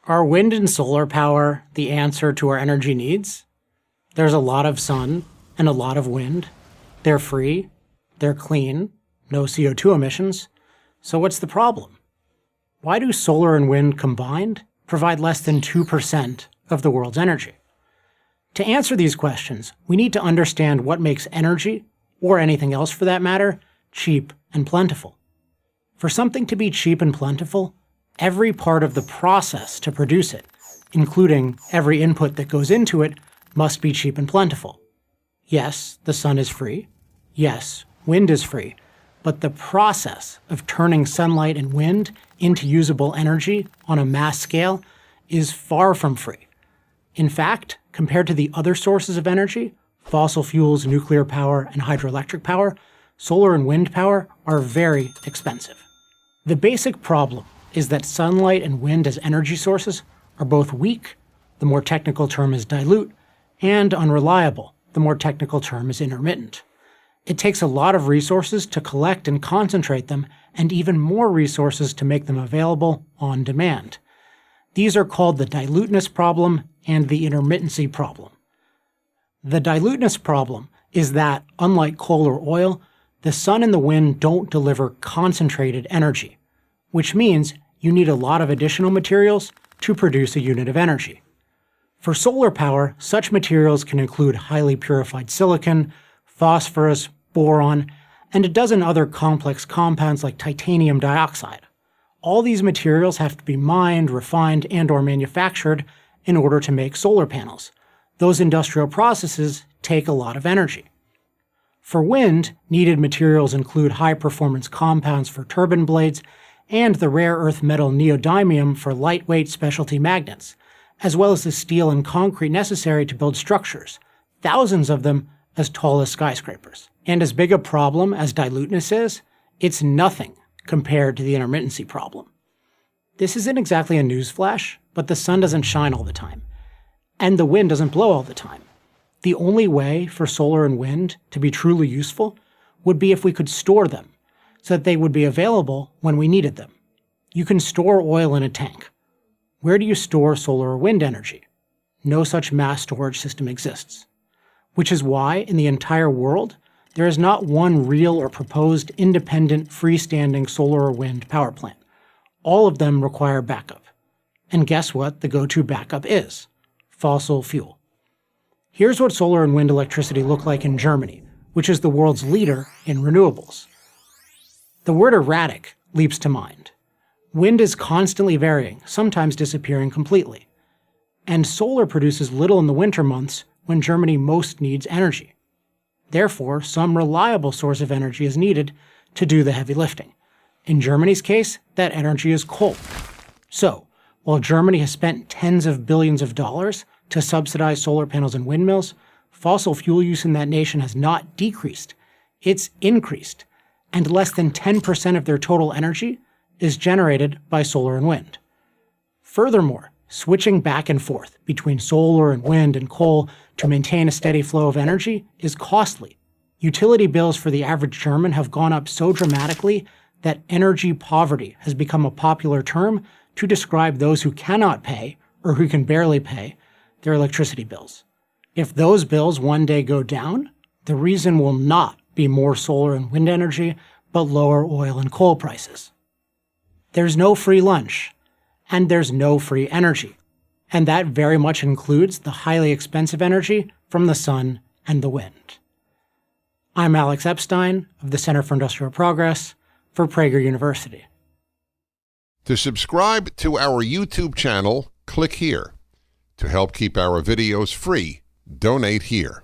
Are wind and solar power the answer to our energy needs? There's a lot of sun and a lot of wind. They're free, they're clean, no CO2 emissions. So what's the problem? Why do solar and wind combined provide less than 2% of the world's energy? To answer these questions, we need to understand what makes energy, or anything else for that matter, cheap and plentiful. For something to be cheap and plentiful, every part of the process to produce it, including every input that goes into it, must be cheap and plentiful. Yes, the sun is free. Yes, wind is free. But the process of turning sunlight and wind into usable energy on a mass scale is far from free. In fact, compared to the other sources of energy, fossil fuels, nuclear power, and hydroelectric power, solar and wind power are very expensive. The basic problem is that sunlight and wind as energy sources are both weak, the more technical term is dilute, and unreliable, the more technical term is intermittent. It takes a lot of resources to collect and concentrate them, and even more resources to make them available on demand. These are called the diluteness problem and the intermittency problem. The diluteness problem is that, unlike coal or oil, the sun and the wind don't deliver concentrated energy, which means you need a lot of additional materials to produce a unit of energy. For solar power, such materials can include highly purified silicon, phosphorus, boron, and a dozen other complex compounds like titanium dioxide. All these materials have to be mined, refined, and/or manufactured in order to make solar panels. Those industrial processes take a lot of energy. For wind, needed materials include high-performance compounds for turbine blades and the rare earth metal neodymium for lightweight specialty magnets, as well as the steel and concrete necessary to build structures, thousands of them as tall as skyscrapers. And as big a problem as diluteness is, it's nothing compared to the intermittency problem. This isn't exactly a newsflash, but the sun doesn't shine all the time, and the wind doesn't blow all the time. The only way for solar and wind to be truly useful would be if we could store them, so that they would be available when we needed them. You can store oil in a tank. Where do you store solar or wind energy? No such mass storage system exists. Which is why, in the entire world, there is not one real or proposed independent freestanding solar or wind power plant. All of them require backup. And guess what the go-to backup is? Fossil fuel. Here's what solar and wind electricity look like in Germany, which is the world's leader in renewables. The word erratic leaps to mind. Wind is constantly varying, sometimes disappearing completely. And solar produces little in the winter months when Germany most needs energy. Therefore, some reliable source of energy is needed to do the heavy lifting. In Germany's case, that energy is coal. So, while Germany has spent tens of billions of dollars to subsidize solar panels and windmills, fossil fuel use in that nation has not decreased, it's increased, and less than 10% of their total energy is generated by solar and wind. Furthermore, switching back and forth between solar and wind and coal to maintain a steady flow of energy is costly. Utility bills for the average German have gone up so dramatically that energy poverty has become a popular term to describe those who cannot pay, or who can barely pay, their electricity bills. If those bills one day go down, the reason will not be more solar and wind energy, but lower oil and coal prices. There's no free lunch, and there's no free energy, and that very much includes the highly expensive energy from the sun and the wind. I'm Alex Epstein of the Center for Industrial Progress for Prager University. To subscribe to our YouTube channel, click here. To help keep our videos free, donate here.